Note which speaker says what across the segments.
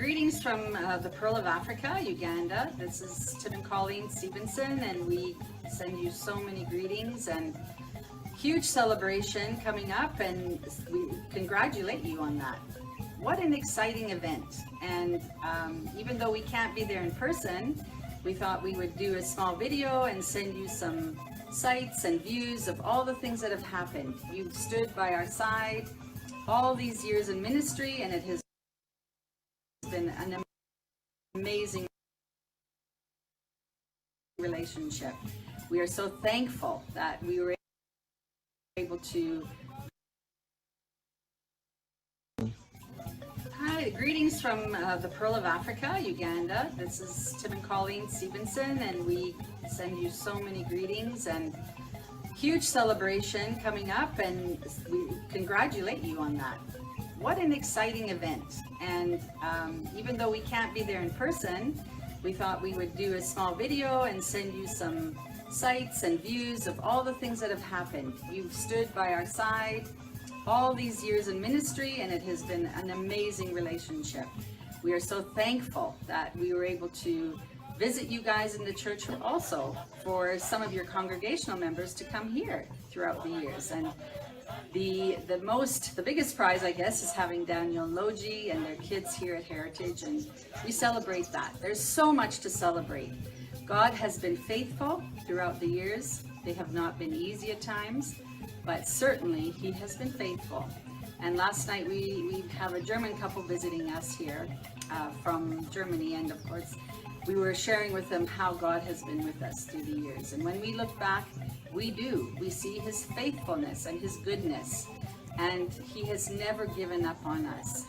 Speaker 1: Greetings from the Pearl of Africa, Uganda. This is Tim and Colleen Stevenson, and we send you so many greetings and huge celebration coming up, and we congratulate you on that. What an exciting event. And even though we can't be there in person, we thought we would do a small video and send you some sights and views of all the things that have happened. You've stood by our side all these years in ministry, and it has been an amazing relationship. We are so thankful that we were able to. Hi, greetings from the Pearl of Africa, Uganda. This is Tim and Colleen Stevenson, and we send you so many greetings and huge celebration coming up, and we congratulate you on that. What an exciting event. And even though we can't be there in person, we thought we would do a small video and send you some sights and views of all the things that have happened. You've stood by our side all these years in ministry, and it has been an amazing relationship. We are so thankful that we were able to visit you guys in the church, or also for some of your congregational members to come here throughout the years. And the biggest prize, I guess, is having Daniel and Logie and their kids here at Heritage, and we celebrate that. There's so much to celebrate. God has been faithful throughout the years. They have not been easy at times, but certainly He has been faithful. And last night we have a German couple visiting us here from Germany, and of course we were sharing with them how God has been with us through the years. And when we look back, we see His faithfulness and His goodness, and He has never given up on us.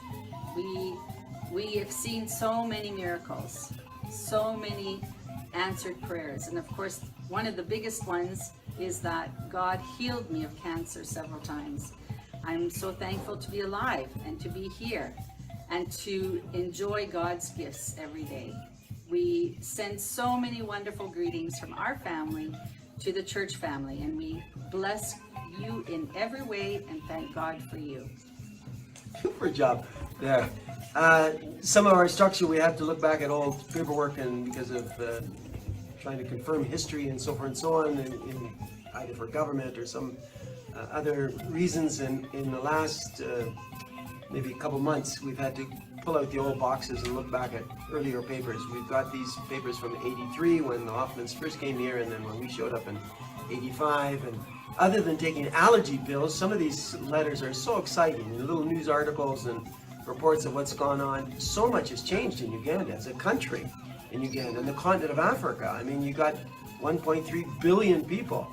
Speaker 1: We have seen so many miracles, so many answered prayers, and of course one of the biggest ones is that God healed me of cancer several times. I'm so thankful to be alive and to be here and to enjoy God's gifts every day. We send so many wonderful greetings from our family to the church family, and we bless you in every way and thank God for you.
Speaker 2: Super job there. Some of our structure, we have to look back at old paperwork, and because of trying to confirm history and so forth and so on, in either for government or some other reasons. And in the last maybe a couple months, we've had to pull out the old boxes and look back at earlier papers. We've got these papers from '83 when the Hoffmans first came here, and then when we showed up in '85. And other than taking allergy pills, some of these letters are so exciting, and little news articles and reports of what's gone on. So much has changed in Uganda as a country, in Uganda and the continent of Africa. I mean, you got 1.3 billion people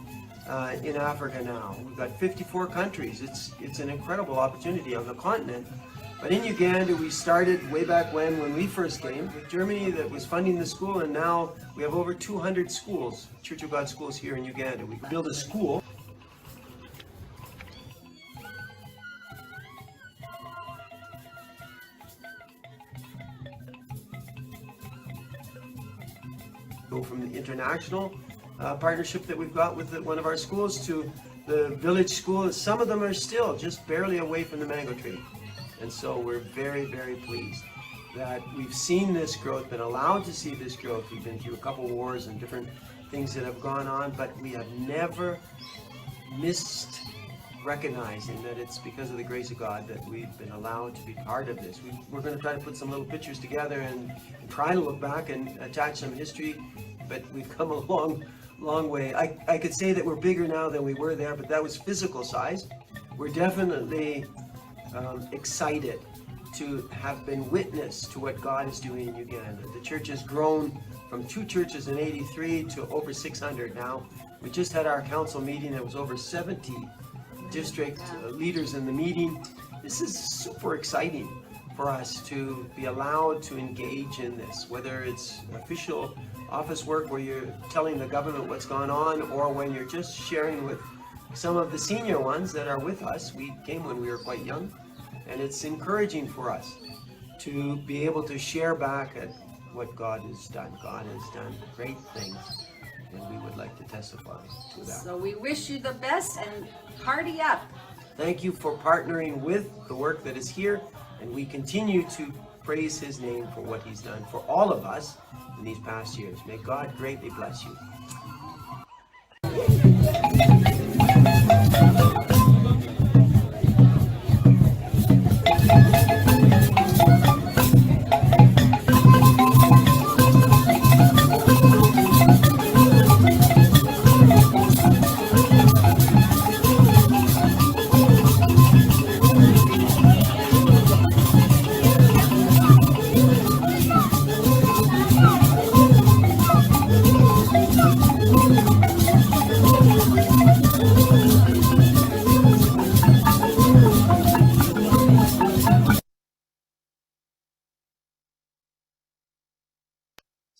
Speaker 2: in Africa now. We've got 54 countries. It's an incredible opportunity on the continent. But in Uganda, we started way back when we first came, with Germany that was funding the school, and now we have over 200 schools, Church of God schools here in Uganda. We built a school. Go from the international partnership that we've got with one of our schools to the village school. Some of them are still just barely away from the mango tree. And so we're very, very pleased that we've seen this growth, been allowed to see this growth. We've been through a couple wars and different things that have gone on, but we have never missed recognizing that it's because of the grace of God that we've been allowed to be part of this. We're going to try to put some little pictures together and try to look back and attach some history, but we've come a long way. I could say that we're bigger now than we were there, but that was physical size. We're definitely excited to have been witness to what God is doing in Uganda. The church has grown from 2 churches in '83 to over 600 now. We just had our council meeting. There was over 70 district leaders in the meeting. This is super exciting for us to be allowed to engage in this, whether it's official office work where you're telling the government what's going on, or when you're just sharing with some of the senior ones that are with us. We came when we were quite young, and it's encouraging for us to be able to share back at what God has done. God has done great things, and we would like to testify to that.
Speaker 1: So we wish you the best, and party up.
Speaker 2: Thank you for partnering with the work that is here, and we continue to praise his name for what he's done for all of us in these past years. May God greatly bless you.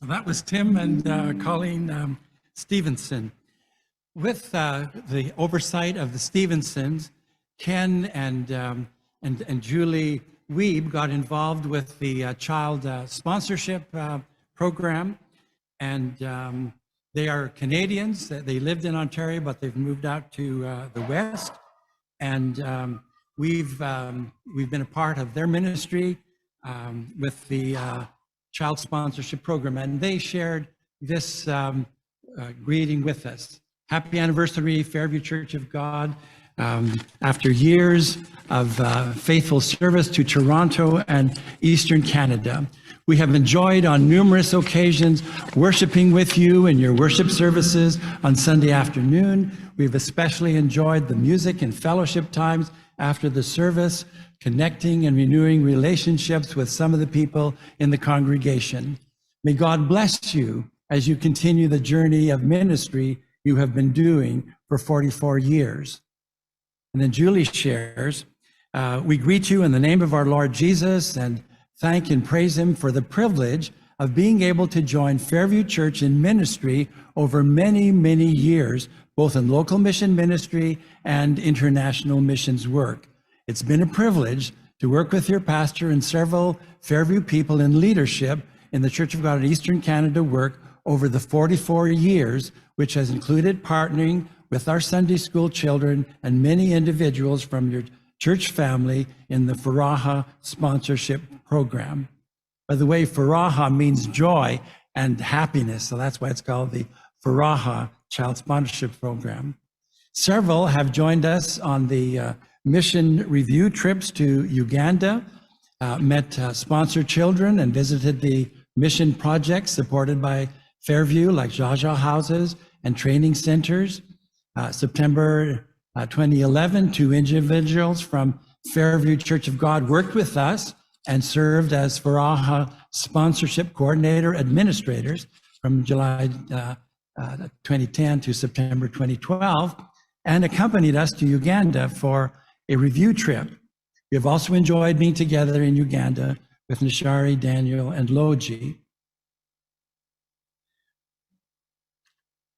Speaker 3: So that was Tim and Colleen Stevenson. With the oversight of the Stevensons, Ken and Julie Wiebe got involved with the child sponsorship program, and they are Canadians. They lived in Ontario, but they've moved out to the West, and we've been a part of their ministry with the child sponsorship program, and they shared this greeting with us. Happy anniversary, Fairview Church of God. After years of faithful service to Toronto and Eastern Canada, we have enjoyed on numerous occasions worshiping with you in your worship services on Sunday afternoon. We've especially enjoyed the music and fellowship times after the service, connecting and renewing relationships with some of the people in the congregation. May God bless you as you continue the journey of ministry you have been doing for 44 years. And then Julie shares, we greet you in the name of our Lord Jesus and thank and praise him for the privilege of being able to join Fairview Church in ministry over many, many years, both in local mission ministry and international missions work. It's been a privilege to work with your pastor and several Fairview people in leadership in the Church of God in Eastern Canada work over the 44 years, which has included partnering with our Sunday school children and many individuals from your church family in the Faraha sponsorship program. By the way, Faraha means joy and happiness, so that's why it's called the Faraha Child Sponsorship Program. Several have joined us on the mission review trips to Uganda, met sponsored children and visited the mission projects supported by Fairview, like Jaja houses and training centers. September 2011, 2 individuals from Fairview Church of God worked with us and served as Faraha sponsorship coordinator administrators from July 2010 to September 2012, and accompanied us to Uganda for a review trip. We have also enjoyed being together in Uganda with Nishari, Daniel, and Loji.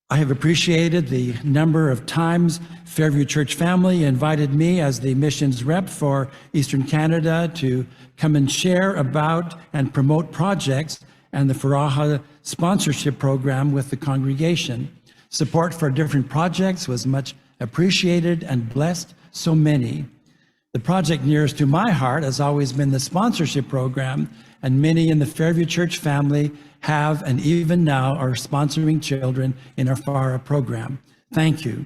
Speaker 3: I have appreciated the number of times Fairview Church family invited me as the missions rep for Eastern Canada to come and share about and promote projects and the Faraha sponsorship program with the congregation. Support for different projects was much appreciated and blessed so many. The project nearest to my heart has always been the sponsorship program, and many in the Fairview Church family have and even now are sponsoring children in our Faraha program. Thank you.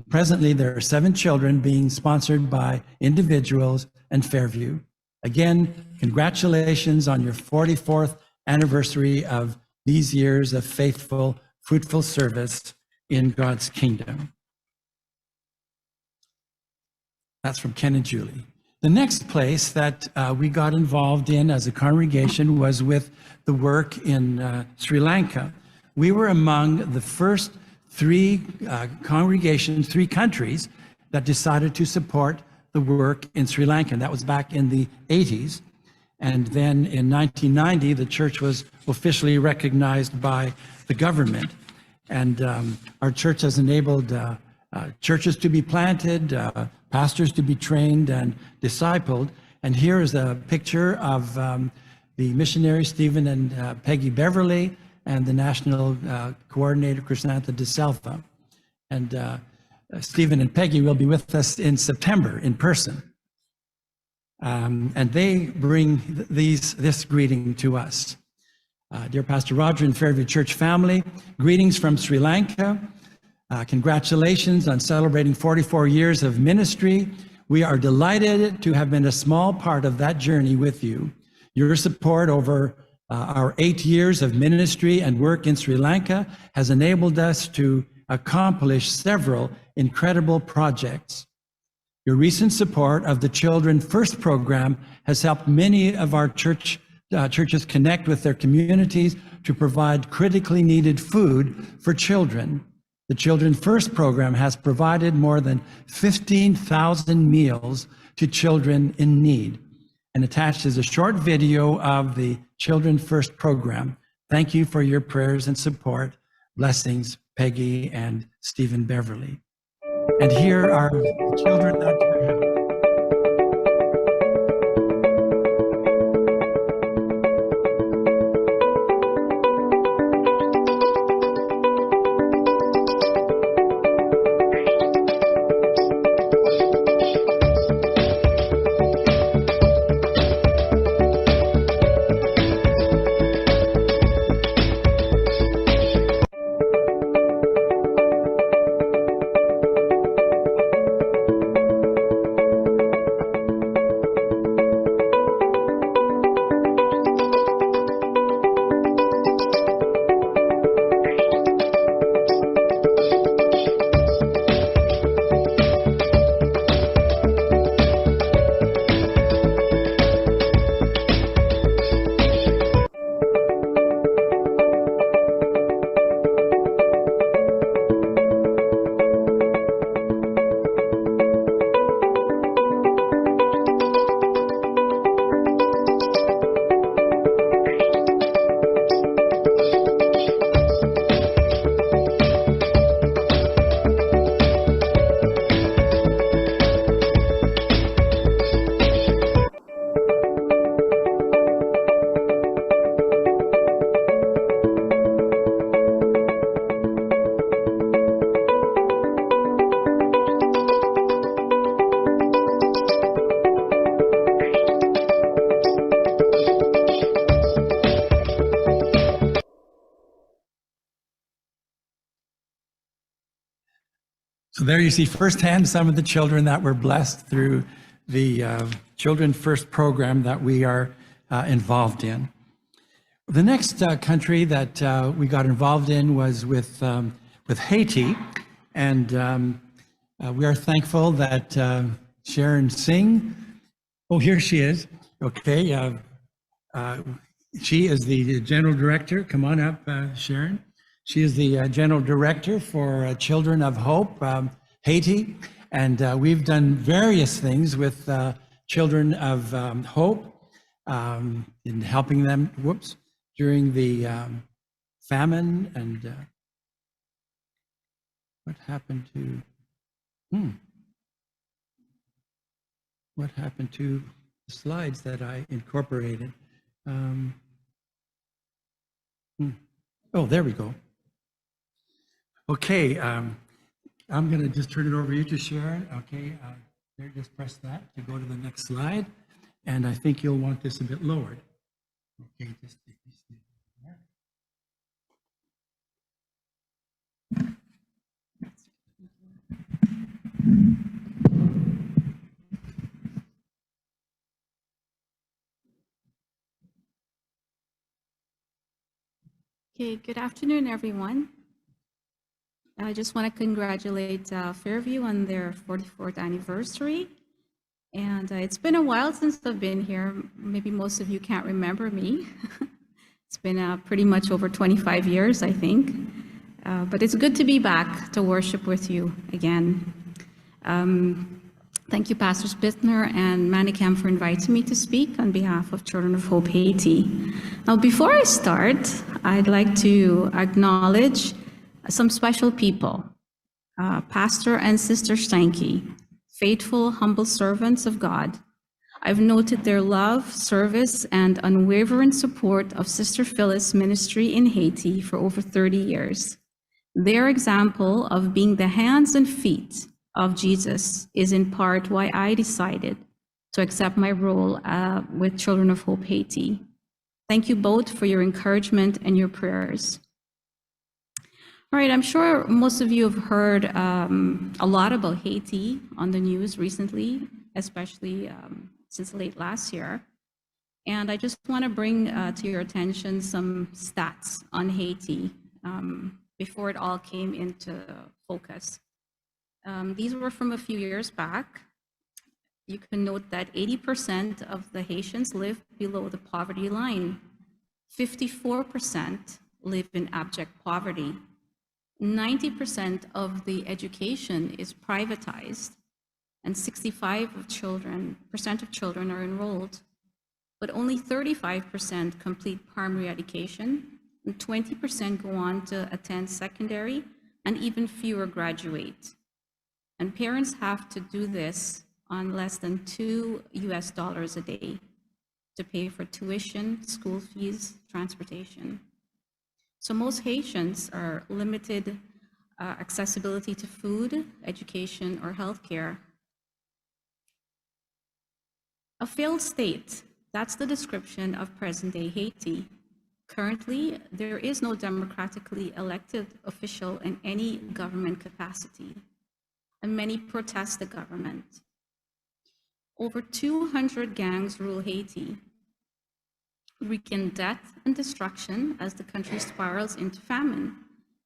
Speaker 3: Presently, there are 7 children being sponsored by individuals and Fairview. Again, congratulations on your 44th anniversary of these years of faithful, fruitful service in God's kingdom. That's from Ken and Julie. The next place that we got involved in as a congregation was with the work in Sri Lanka. We were among the first 3 congregations, 3 countries that decided to support the work in Sri Lanka. And that was back in the 80s. And then in 1990, the church was officially recognized by the government. And our church has enabled churches to be planted, pastors to be trained and discipled. And here is a picture of the missionary Stephen and Peggy Beverly and the national coordinator Krishnantha De Selva. And Stephen and Peggy will be with us in September in person. and they bring this greeting to us. Dear Pastor Roger and Fairview Church family, greetings from Sri Lanka. Congratulations on celebrating 44 years of ministry. We are delighted to have been a small part of that journey with you. Your support over our 8 years of ministry and work in Sri Lanka has enabled us to accomplish several incredible projects. Your recent support of the Children First program has helped many of our churches connect with their communities to provide critically needed food for children. The Children First program has provided more than 15,000 meals to children in need. And attached is a short video of the Children First program. Thank you for your prayers and support. Blessings, Peggy and Stephen Beverly. And here are the children that are having. So there you see firsthand some of the children that were blessed through the Children First program that we are involved in. The next country that we got involved in was with Haiti, and we are thankful that Sharon Singh, oh, here she is. Okay, she is the general director. Come on up, Sharon. She is the general director for Children of Hope, Haiti, and we've done various things with Children of Hope in helping them, during the famine. And what happened to, what happened to the slides that I incorporated? Oh, there we go. Okay, I'm going to just turn it over to you to Sharon. Okay, there, just press that to go to the next slide. And I think you'll want this a bit lowered. Okay, just take this there.
Speaker 4: Okay, good afternoon, everyone. I just want to congratulate Fairview on their 44th anniversary. And it's been a while since I've been here. Maybe most of you can't remember me. It's been pretty much over 25 years, I think. But it's good to be back to worship with you again. Thank you, Pastor Spitzner and Manicam, for inviting me to speak on behalf of Children of Hope Haiti. Now, before I start, I'd like to acknowledge some special people. Pastor and Sister Steinke, faithful, humble servants of God. I've noted their love, service, and unwavering support of Sister Phyllis' ministry in Haiti for over 30 years. Their example of being the hands and feet of Jesus is in part why I decided to accept my role with Children of Hope Haiti. Thank you both for your encouragement and your prayers. All right, I'm sure most of you have heard a lot about Haiti on the news recently, especially since late last year. And I just want to bring to your attention some stats on Haiti before it all came into focus. These were from a few years back. You can note that 80% of the Haitians live below the poverty line. 54% live in abject poverty. 90% of the education is privatized, and 65% of children are enrolled. But only 35% complete primary education, and 20% go on to attend secondary, and even fewer graduate. And parents have to do this on less than $2 a day to pay for tuition, school fees, transportation. So most Haitians are limited accessibility to food, education, or healthcare. A failed state, that's the description of present-day Haiti. Currently, there is no democratically elected official in any government capacity, and many protest the government. Over 200 gangs rule Haiti, wreaking death and destruction as the country spirals into famine.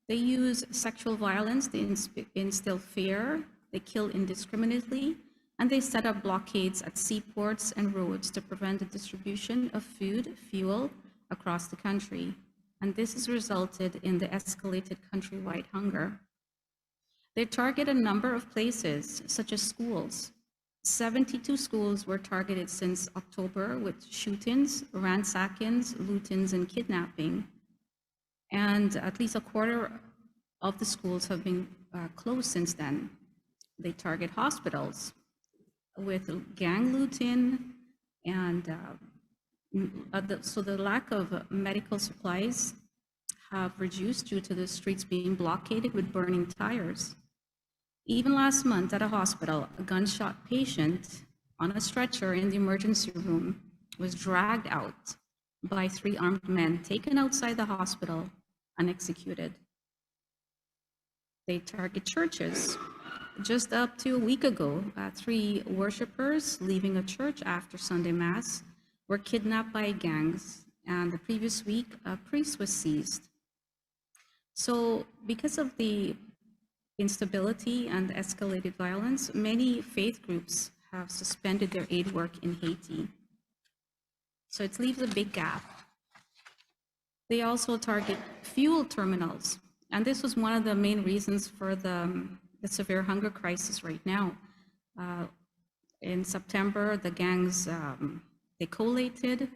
Speaker 4: They use sexual violence to instill fear, they kill indiscriminately, and they set up blockades at seaports and roads to prevent the distribution of food, fuel across the country. And this has resulted in the escalated countrywide hunger. They target a number of places, such as schools. 72 schools were targeted since October with shootings, ransackings, lootings, and kidnapping. And at least a quarter of the schools have been closed since then. They target hospitals with gang looting, and so the lack of medical supplies have reduced due to the streets being blockaded with burning tires. Even last month at a hospital, a gunshot patient on a stretcher in the emergency room was dragged out by 3 armed men, taken outside the hospital and executed. They target churches. Just up to a week ago, 3 worshipers leaving a church after Sunday Mass were kidnapped by gangs, and the previous week, a priest was seized. So because of the instability and escalated violence, many faith groups have suspended their aid work in Haiti. So it leaves a big gap. They also target fuel terminals, and this was one of the main reasons for the severe hunger crisis right now. In September, the gangs, they collated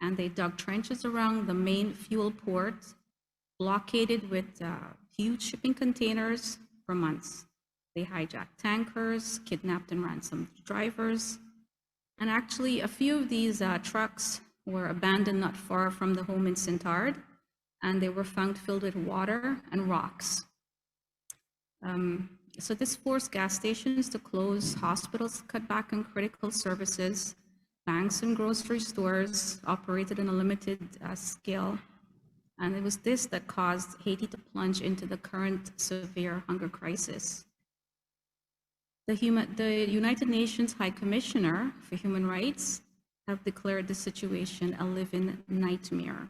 Speaker 4: and they dug trenches around the main fuel port, blockaded with huge shipping containers for months. They hijacked tankers, kidnapped and ransomed drivers. And actually, a few of these trucks were abandoned not far from the home in Sintard, and they were found filled with water and rocks. So this forced gas stations to close, hospitals cut back on critical services, banks and grocery stores operated on a limited scale. And it was this that caused Haiti to plunge into the current severe hunger crisis. The United Nations High Commissioner for Human Rights have declared the situation a living nightmare.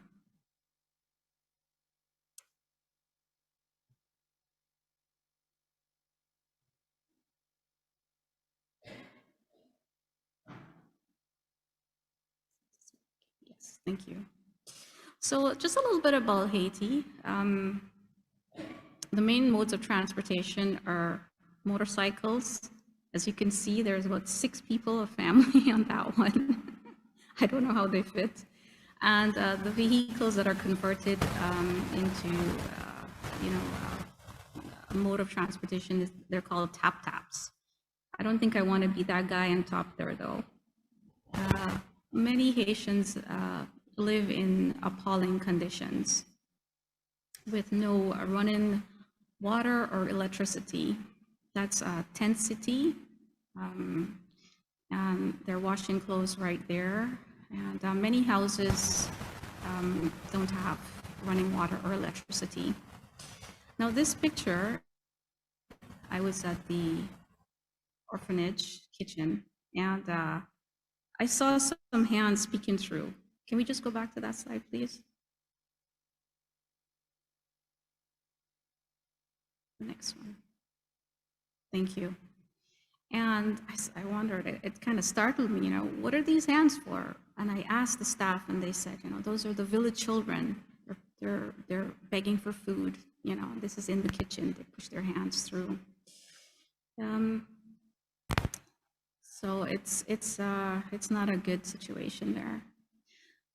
Speaker 4: Yes, thank you. So just a little bit about Haiti. The main modes of transportation are motorcycles. As you can see, there's about 6 people, a family on that one. I don't know how they fit. And the vehicles that are converted into, a mode of transportation, they're called tap-taps. I don't think I want to be that guy on top there, though. Many Haitians live in appalling conditions with no running water or electricity. That's a tent city, and they're washing clothes right there. And many houses don't have running water or electricity. Now this picture, I was at the orphanage kitchen, and I saw some hands peeking through. Can we just go back to that slide, please? The next one. Thank you. And I wondered, it kind of startled me, what are these hands for? And I asked the staff, and they said, those are the village children. They're begging for food. This is in the kitchen. They push their hands through. So it's not a good situation there.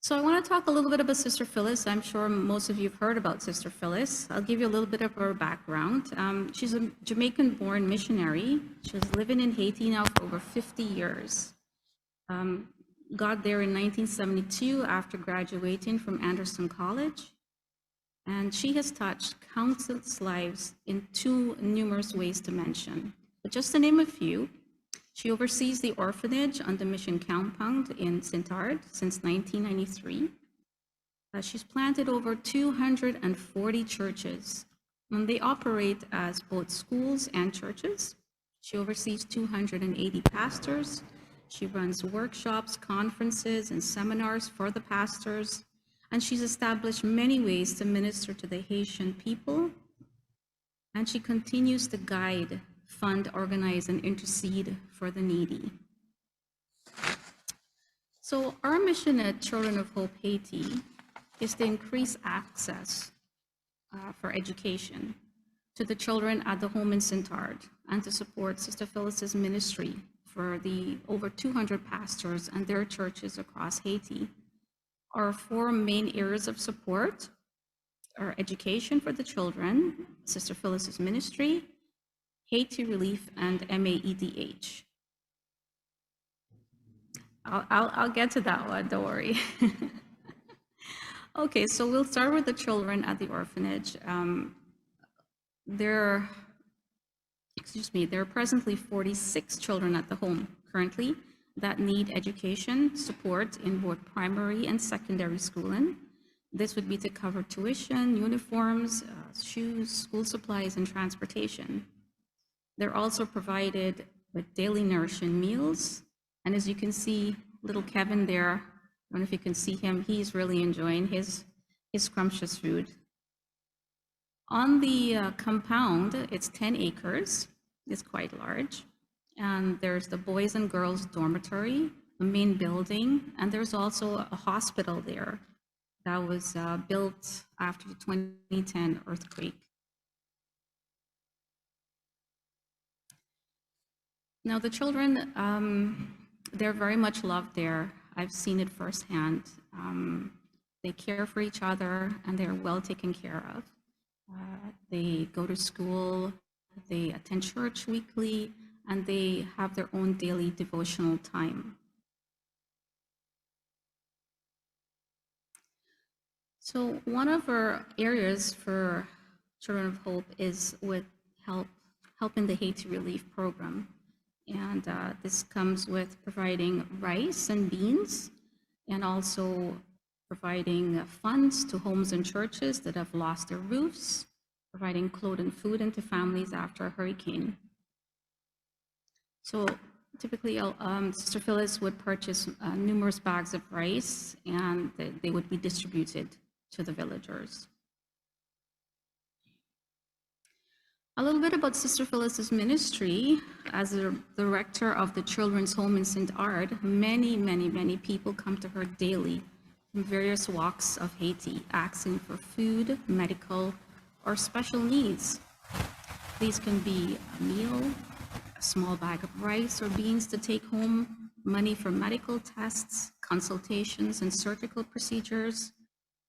Speaker 4: So I want to talk a little bit about Sister Phyllis. I'm sure most of you have heard about Sister Phyllis. I'll give you a little bit of her background. She's a Jamaican-born missionary. She's living in Haiti now for over 50 years. Got there in 1972 after graduating from Anderson College. And she has touched countless lives in too numerous ways to mention. But just to name a few, she oversees the orphanage on the mission compound in Saint-Ard since 1993. She's planted over 240 churches, and they operate as both schools and churches. She oversees 280 pastors. She runs workshops, conferences, and seminars for the pastors, and she's established many ways to minister to the Haitian people, and she continues to guide, fund, organize, and intercede for the needy. So our mission at Children of Hope Haiti is to increase access for education to the children at the home in Saint-Ard, and to support Sister Phyllis's ministry for the over 200 pastors and their churches across Haiti. Our 4 main areas of support are education for the children, Sister Phyllis's ministry, Haiti Relief, and MAEDH. I'll get to that one, don't worry. Okay, so we'll start with the children at the orphanage. There are presently 46 children at the home currently that need education support in both primary and secondary schooling. This would be to cover tuition, uniforms, shoes, school supplies, and transportation. They're also provided with daily nourishing meals. And as you can see, little Kevin there, I don't know if you can see him, he's really enjoying his scrumptious food. On the compound, it's 10 acres, it's quite large. And there's the boys and girls dormitory, the main building, and there's also a hospital there that was built after the 2010 earthquake. Now the children, they're very much loved there. I've seen it firsthand. They care for each other and they're well taken care of. They go to school, they attend church weekly, and they have their own daily devotional time. So one of our areas for Children of Hope is with helping the Haiti Relief Program. And this comes with providing rice and beans, and also providing funds to homes and churches that have lost their roofs, providing clothes and food into families after a hurricane. So typically, Sister Phyllis would purchase numerous bags of rice, and they would be distributed to the villagers. A little bit about Sister Phyllis's ministry. As the director of the Children's Home in Saint-Ard, many people come to her daily from various walks of Haiti, asking for food, medical, or special needs. These can be a meal, a small bag of rice or beans to take home, money for medical tests, consultations, and surgical procedures.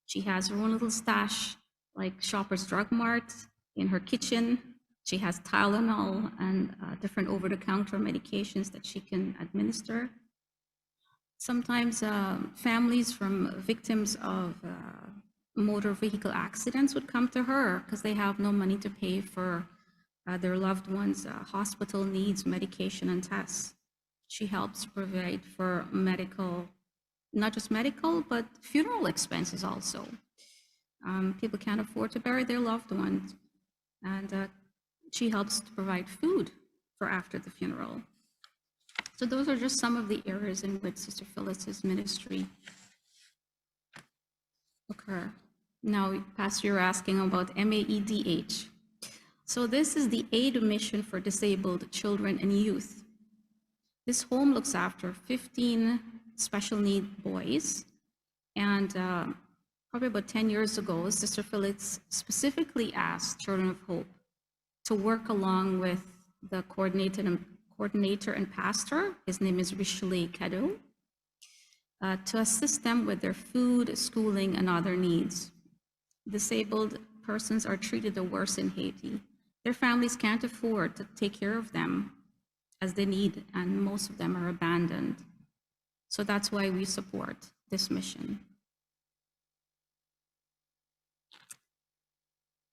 Speaker 4: She has her own little stash, like Shoppers Drug Mart, in her kitchen. She has Tylenol and different over-the-counter medications that she can administer. Sometimes families from victims of motor vehicle accidents would come to her because they have no money to pay for their loved ones' hospital needs, medication, and tests. She helps provide for medical, not just medical, but funeral expenses also. People can't afford to bury their loved ones, and she helps to provide food for after the funeral. So those are just some of the areas in which Sister Phyllis's ministry occur. Now, Pastor, you're asking about MAEDH. So this is the Aid Mission for Disabled Children and Youth. This home looks after 15 special need boys, and probably about 10 years ago, Sister Phyllis specifically asked Children of Hope to work along with the coordinator and pastor, his name is Richelieu Cadeau, to assist them with their food, schooling, and other needs. Disabled persons are treated the worst in Haiti. Their families can't afford to take care of them as they need, and most of them are abandoned. So that's why we support this mission.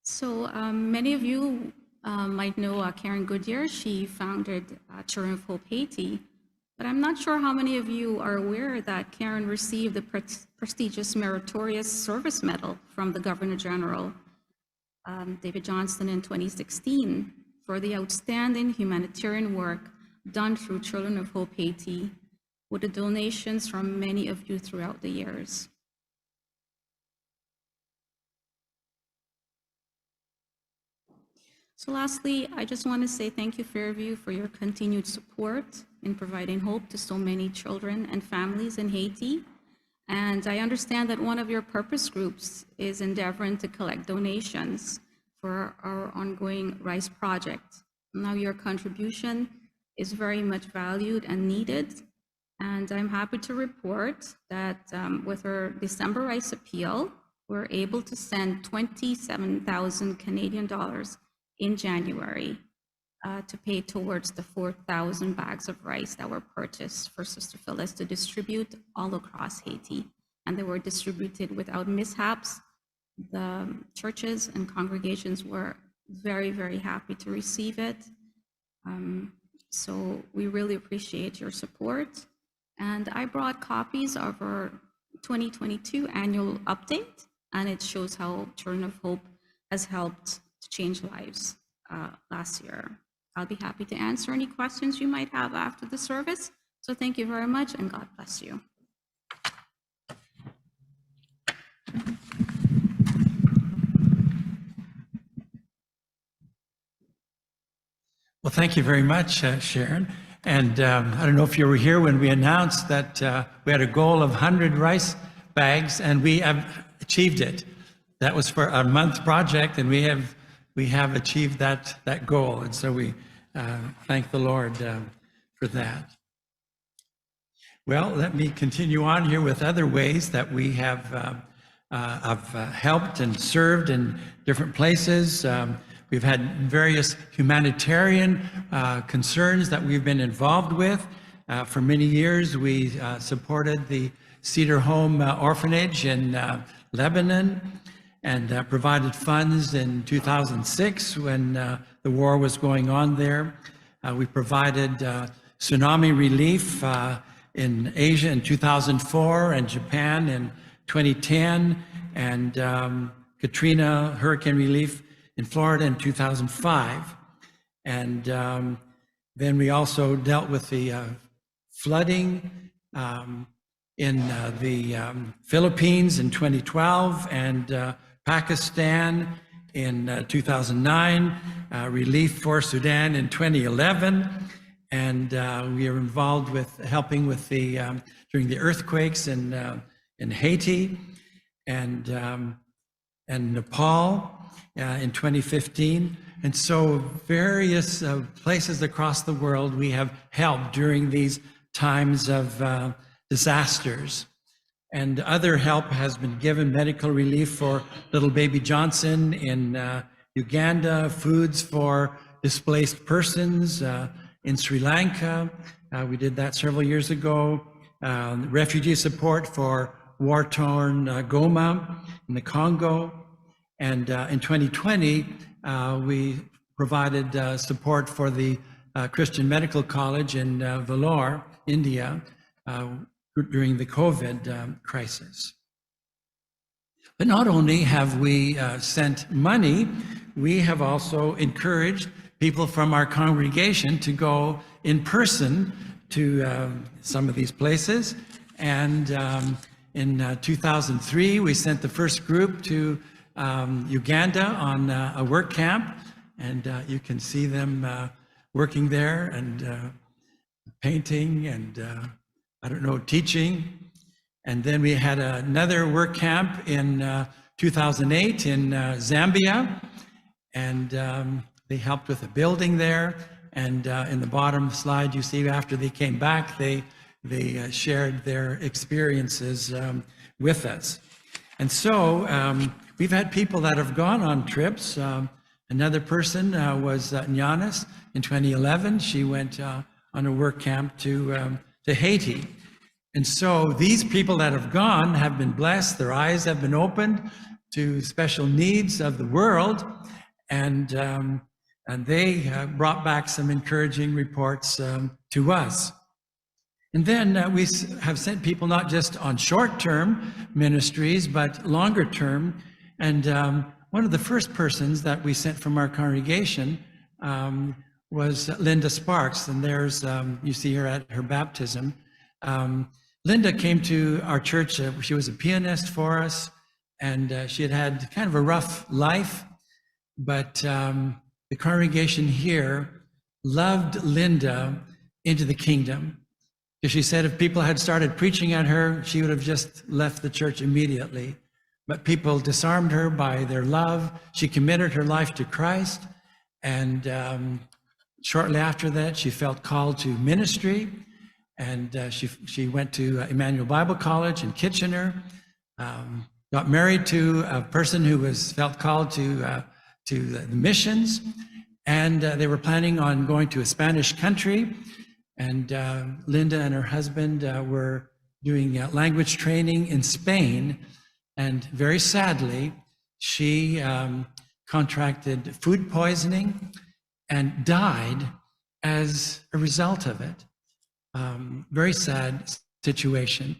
Speaker 4: So many of you might know Karen Goodyear. She founded Children of Hope Haiti, but I'm not sure how many of you are aware that Karen received the prestigious Meritorious Service Medal from the Governor General, David Johnston, in 2016 for the outstanding humanitarian work done through Children of Hope Haiti, with the donations from many of you throughout the years. So lastly, I just want to say thank you, Fairview, for your continued support in providing hope to so many children and families in Haiti. And I understand that one of your purpose groups is endeavoring to collect donations for our ongoing RISE project. Now your contribution is very much valued and needed. And I'm happy to report that with our December RISE appeal, we're able to send 27,000 Canadian dollars in January to pay towards the 4,000 bags of rice that were purchased for Sister Phyllis to distribute all across Haiti. And they were distributed without mishaps. The churches and congregations were very, very happy to receive it. So we really appreciate your support. And I brought copies of our 2022 annual update, and it shows how Children of Hope has helped to change lives last year. I'll be happy to answer any questions you might have after the service. So thank you very much, and God bless you.
Speaker 3: Well, thank you very much, Sharon. And I don't know if you were here when we announced that we had a goal of 100 rice bags, and we have achieved it. That was for a month project, and we have achieved that goal. And so we thank the Lord for that. Well, let me continue on here with other ways that we have helped and served in different places. We've had various humanitarian concerns that we've been involved with. For many years, we supported the Cedar Home Orphanage in Lebanon, and provided funds in 2006 when the war was going on there. We provided tsunami relief in Asia in 2004 and Japan in 2010, and Katrina hurricane relief in Florida in 2005. And then we also dealt with the flooding in the Philippines in 2012, and Pakistan in 2009, relief for Sudan in 2011, and we are involved with helping with the during the earthquakes in Haiti and Nepal in 2015, and so various places across the world we have helped during these times of disasters. And other help has been given, medical relief for little baby Johnson in Uganda, foods for displaced persons in Sri Lanka. We did that several years ago. Refugee support for war-torn Goma in the Congo. And in 2020, we provided support for the Christian Medical College in Vellore, India, during the COVID crisis. But not only have we sent money, we have also encouraged people from our congregation to go in person to some of these places. And in 2003, we sent the first group to Uganda on a work camp. And you can see them working there and painting and, I don't know, teaching. And then we had another work camp in 2008 in Zambia, and they helped with the building there. And in the bottom slide, you see after they came back, they shared their experiences with us. And so we've had people that have gone on trips. Another person was Nyanis in 2011. She went on a work camp to Haiti. And so these people that have gone have been blessed. Their eyes have been opened to special needs of the world. And they brought back some encouraging reports to us. And then we have sent people not just on short-term ministries, but longer-term. And one of the first persons that we sent from our congregation was Linda Sparks. And there's, you see her at her baptism. Linda came to our church. She was a pianist for us, and she had had kind of a rough life. But the congregation here loved Linda into the kingdom. Because she said if people had started preaching at her, she would have just left the church immediately. But people disarmed her by their love. She committed her life to Christ. And shortly after that, she felt called to ministry. And she went to Emmanuel Bible College in Kitchener, got married to a person who felt called to the missions. And they were planning on going to a Spanish country. And Linda and her husband were doing language training in Spain. And very sadly, she contracted food poisoning and died as a result of it. Very sad situation.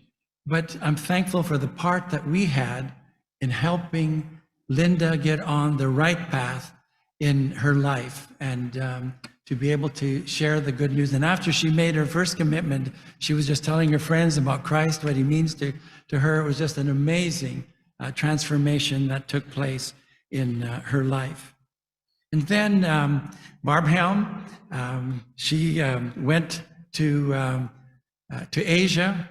Speaker 3: But I'm thankful for the part that we had in helping Linda get on the right path in her life and to be able to share the good news. And after she made her first commitment, she was just telling her friends about Christ, what he means to her. It was just an amazing transformation that took place in her life. And then Barb Helm, she went to Asia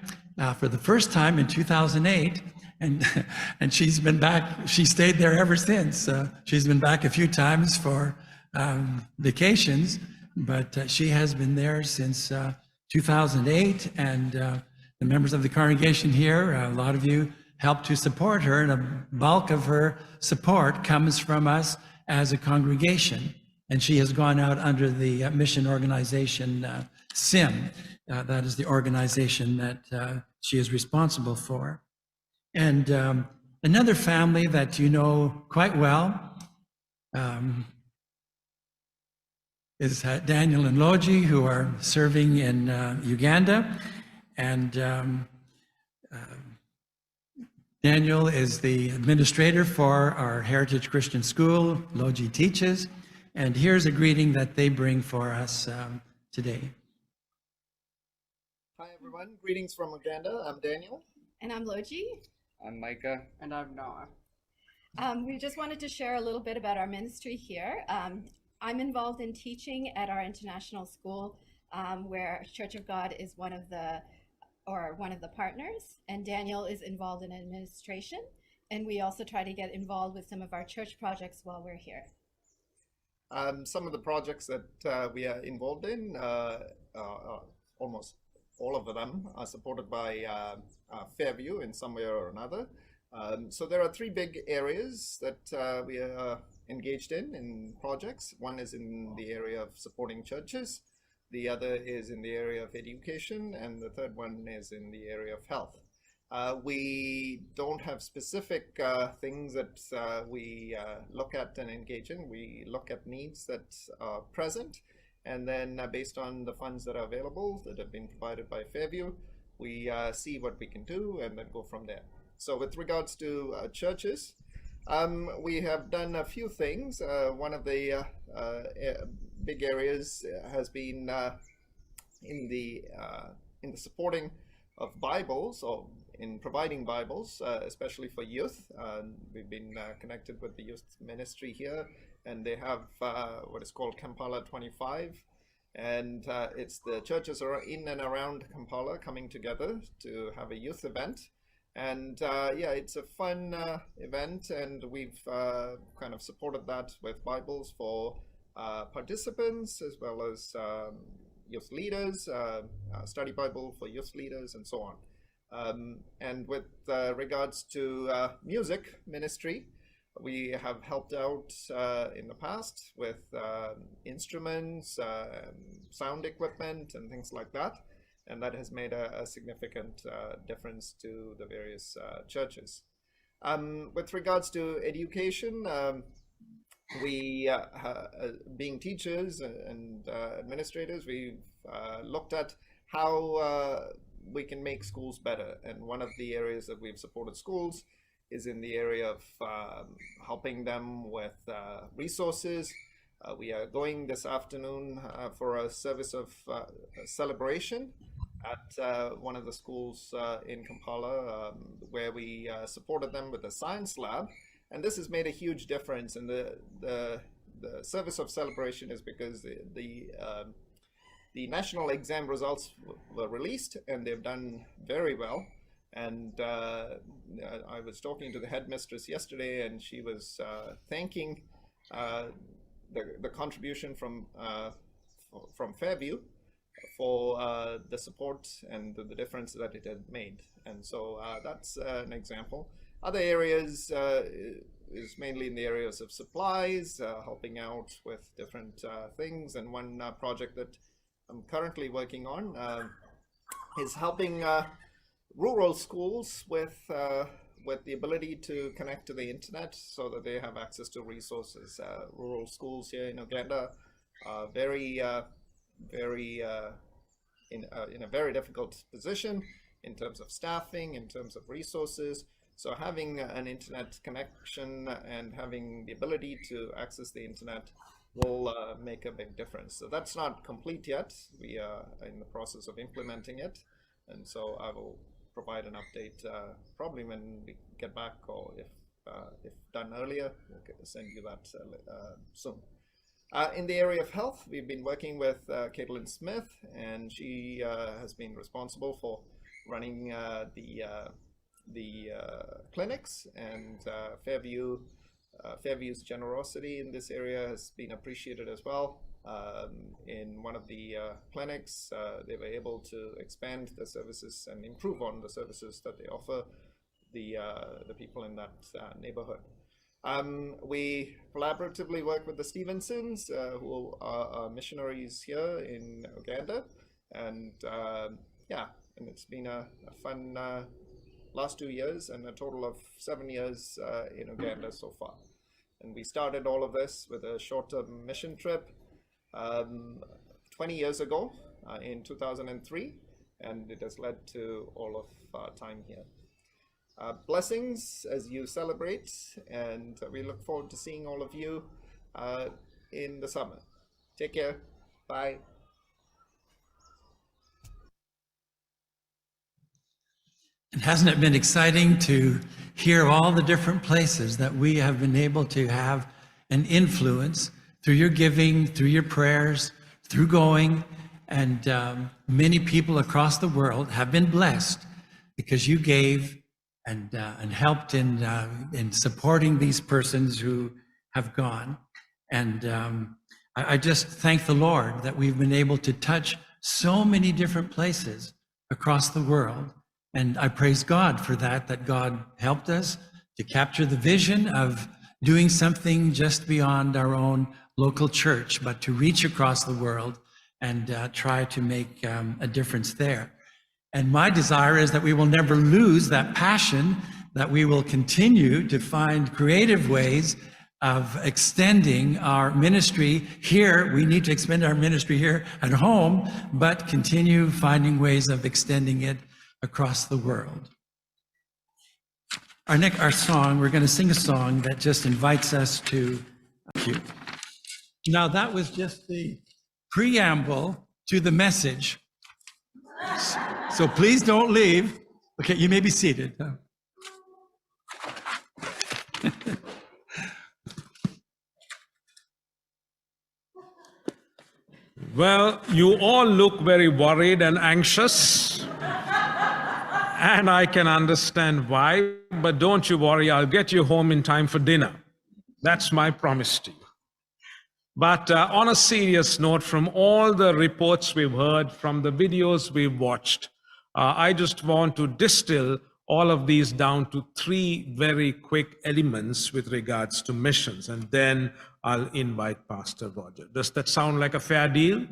Speaker 3: for the first time in 2008, and she's been back. She stayed there ever since. She's been back a few times for vacations, but she has been there since 2008. And the members of the congregation here, a lot of you helped to support her, and a bulk of her support comes from us as a congregation. And she has gone out under the mission organization SIM. That is the organization that she is responsible for. And another family that you know quite well is Daniel and Logie, who are serving in Uganda. And Daniel is the administrator for our Heritage Christian School. Logie teaches. And here's a greeting that they bring for us today.
Speaker 5: Hi everyone, greetings from Uganda. I'm Daniel.
Speaker 6: And I'm Logie.
Speaker 7: I'm Micah.
Speaker 8: And I'm Noah.
Speaker 6: We just wanted to share a little bit about our ministry here. I'm involved in teaching at our international school, where Church of God is one of the partners, and Daniel is involved in administration. And we also try to get involved with some of our church projects while we're here.
Speaker 5: Some of the projects that we are involved in, almost all of them are supported by Fairview in some way or another. So there are three big areas that we are engaged in projects. One is in the area of supporting churches. The other is in the area of education. And the third one is in the area of health. We don't have specific things that we look at and engage in. We look at needs that are present, And then based on the funds that are available that have been provided by Fairview, we see what we can do and then go from there. So with regards to churches, we have done a few things. One of the big areas has been in the supporting of Bibles, or in providing Bibles, especially for youth. We've been connected with the youth ministry here, and they have what is called Kampala 25. And it's the churches are in and around Kampala coming together to have a youth event. And yeah, it's a fun event, and we've kind of supported that with Bibles for participants, as well as youth leaders, study Bible for youth leaders, and so on. And with regards to music ministry, we have helped out in the past with instruments, sound equipment, and things like that. And that has made a significant difference to the various churches. With regards to education, we, being teachers and administrators, we've looked at how we can make schools better. And one of the areas that we've supported schools is in the area of helping them with resources. We are going this afternoon for a service of celebration at one of the schools in Kampala, where we supported them with a science lab. And this has made a huge difference. And the service of celebration is because the national exam results were released, and they've done very well. And I was talking to the headmistress yesterday, and she was thanking the contribution from Fairview for the support and the difference that it had made. And so that's an example. Other areas is mainly in the areas of supplies, helping out with different things. And one project that I'm currently working on is helping rural schools with the ability to connect to the internet so that they have access to resources. Rural schools here in Uganda are in a very difficult position in terms of staffing, in terms of resources. So having an internet connection and having the ability to access the internet will make a big difference. So that's not complete yet. We are in the process of implementing it. And so I will provide an update probably when we get back, or if done earlier, we'll send you that soon. In the area of health, we've been working with Caitlin Smith, and she has been responsible for running the clinics, and Fairview's generosity in this area has been appreciated as well. In one of the clinics, they were able to expand the services and improve on the services that they offer the people in that neighborhood. We collaboratively work with the Stevensons, who are missionaries here in Uganda, and yeah, and it's been a fun last 2 years, and a total of 7 years in Uganda so far. And we started all of this with a short-term mission trip 20 years ago in 2003, and it has led to all of our time here. Blessings as you celebrate, and we look forward to seeing all of you in the summer. Take care. Bye.
Speaker 3: And hasn't it been exciting to hear all the different places that we have been able to have an influence through your giving, through your prayers, through going, and many people across the world have been blessed because you gave and helped in supporting these persons who have gone. And I just thank the Lord that we've been able to touch so many different places across the world. And I praise God for that, that God helped us to capture the vision of doing something just beyond our own local church, but to reach across the world and try to make a difference there. And my desire is that we will never lose that passion, that we will continue to find creative ways of extending our ministry here. We need to expand our ministry here at home, but continue finding ways of extending it across the world. Our song, we're going to sing a song that just invites us to thank you. Now, that was just the preamble to the message. So please don't leave. Okay, you may be seated.
Speaker 7: Well, you all look very worried and anxious, and I can understand why, but don't you worry, I'll get you home in time for dinner. That's my promise to you. But on a serious note, from all the reports we've heard, from the videos we've watched, I just want to distill all of these down to 3 very quick elements with regards to missions, and then I'll invite Pastor Roger. Does that sound like a fair deal?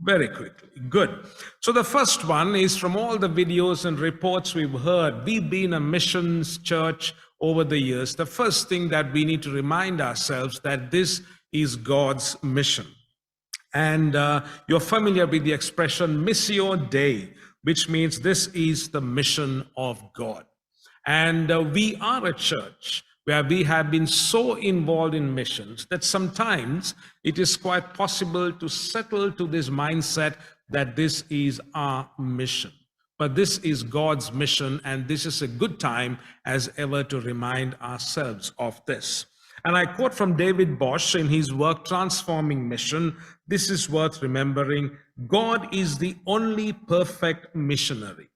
Speaker 7: Very quickly. Good. So the first one is, from all the videos and reports we've heard, we've been a missions church over the years. The first thing that we need to remind ourselves that this is God's mission. And you're familiar with the expression Missio Dei, which means this is the mission of God. And we are a church where we have been so involved in missions that sometimes it is quite possible to settle to this mindset that this is our mission. But this is God's mission, and this is a good time as ever to remind ourselves of this. And I quote from David Bosch in his work, Transforming Mission. This is worth remembering. God is the only perfect missionary.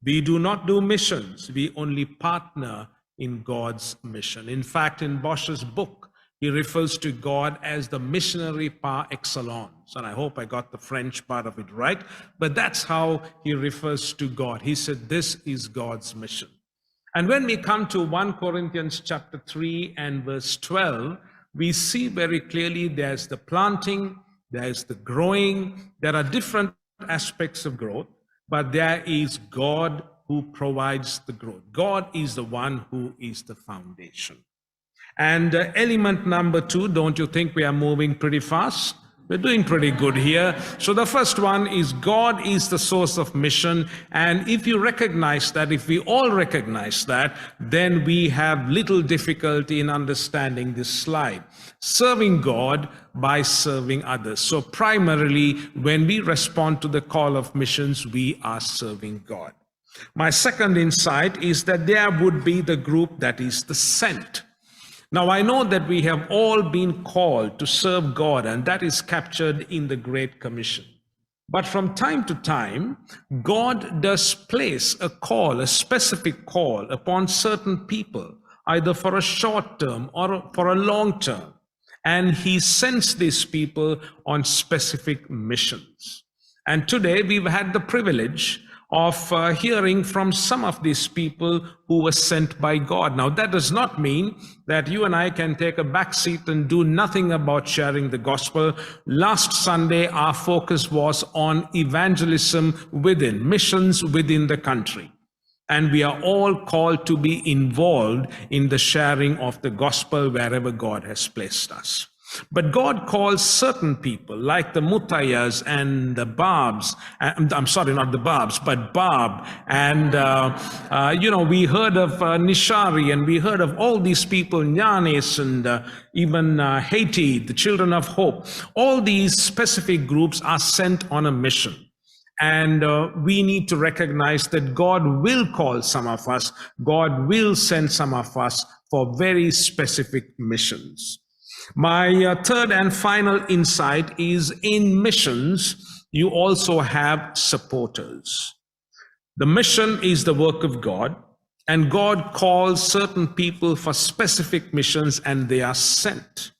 Speaker 7: We do not do missions. We only partner in God's mission. In fact, in Bosch's book, he refers to God as the missionary par excellence. And I hope I got the French part of it right, but that's how he refers to God. He said, this is God's mission. And when we come to 1 Corinthians chapter 3 and verse 12, we see very clearly there's the planting, there's the growing, there are different aspects of growth, but there is God who provides the growth. God is the one who is the foundation. And element number 2, don't you think we are moving pretty fast? We're doing pretty good here. So the first one is God is the source of mission. And if you recognize that, if we all recognize that, then we have little difficulty in understanding this slide. Serving God by serving others. So primarily, when we respond to the call of missions, we are serving God. My second insight is that there would be the group that is the sent. Now, I know that we have all been called to serve God, and that is captured in the Great Commission. But from time to time, God does place a call, a specific call upon certain people, either for a short term or for a long term. And he sends these people on specific missions. And today we've had the privilege of hearing from some of these people who were sent by God. Now, that does not mean that you and I can take a back seat and do nothing about sharing the gospel. Last Sunday, our focus was on evangelism within, missions within the country. And we are all called to be involved in the sharing of the gospel wherever God has placed us. But God calls certain people like the Mutayas and the Barbs. I'm sorry, not the Barbs, but Barb. And, we heard of Nishari, and we heard of all these people, Nyanis, and even Haiti, the Children of Hope. All these specific groups are sent on a mission. And we need to recognize that God will call some of us. God will send some of us for very specific missions. My third and final insight is in missions, you also have supporters. The mission is the work of God, and God calls certain people for specific missions and they are sent.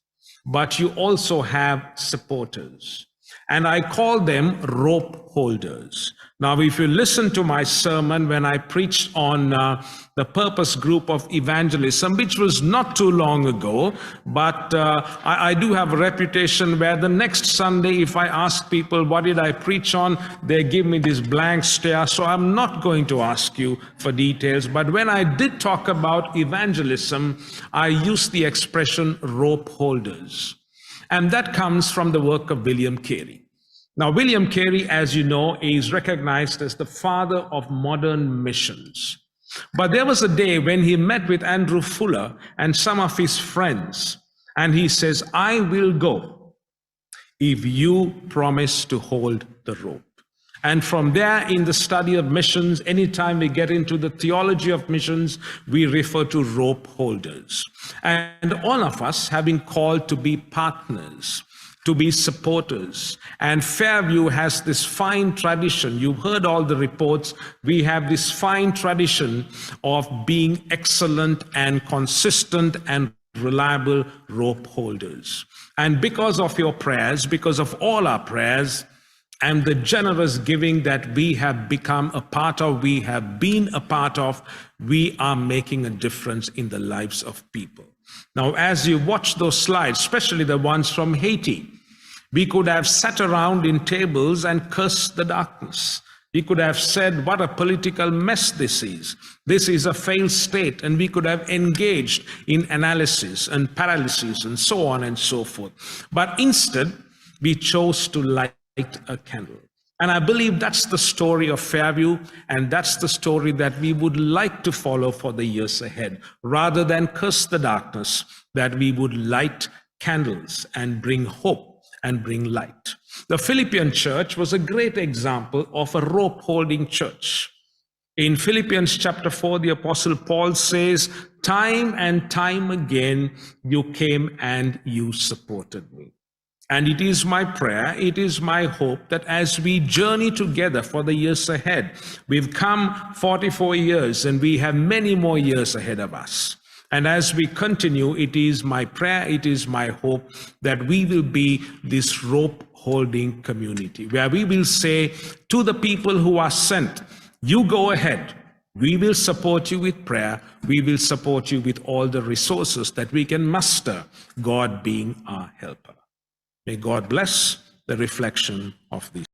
Speaker 7: But you also have supporters. and I call them rope holders. Now, if you listen to my sermon when I preached on the purpose group of evangelism, which was not too long ago, but I do have a reputation where the next Sunday, if I ask people, what did I preach on? They give me this blank stare, so I'm not going to ask you for details. But when I did talk about evangelism, I used the expression rope holders. And that comes from the work of William Carey. Now, William Carey, as you know, is recognized as the father of modern missions. But there was a day when he met with Andrew Fuller and some of his friends, and he says, I will go if you promise to hold the rope. And from there, in the study of missions, anytime we get into the theology of missions, we refer to rope holders. And all of us have been called to be partners, to be supporters. And Fairview has this fine tradition. You've heard all the reports. We have this fine tradition of being excellent and consistent and reliable rope holders. And because of your prayers, because of all our prayers, and the generous giving that we have become a part of, we have been a part of, we are making a difference in the lives of people. Now, as you watch those slides, especially the ones from Haiti, we could have sat around in tables and cursed the darkness. We could have said, what a political mess this is. This is a failed state. And we could have engaged in analysis and paralysis and so on and so forth. But instead, we chose to light a candle. And I believe that's the story of Fairview, and that's the story that we would like to follow for the years ahead. Rather than curse the darkness, that we would light candles and bring hope and bring light. The Philippian church was a great example of a rope-holding church. In Philippians chapter 4, the Apostle Paul says, time and time again, you came and you supported me. And it is my prayer, it is my hope that as we journey together for the years ahead, we've come 44 years and we have many more years ahead of us. And as we continue, it is my prayer, it is my hope that we will be this rope-holding community, where we will say to the people who are sent, you go ahead. We will support you with prayer. We will support you with all the resources that we can muster, God being our helper. May God bless the reflection of these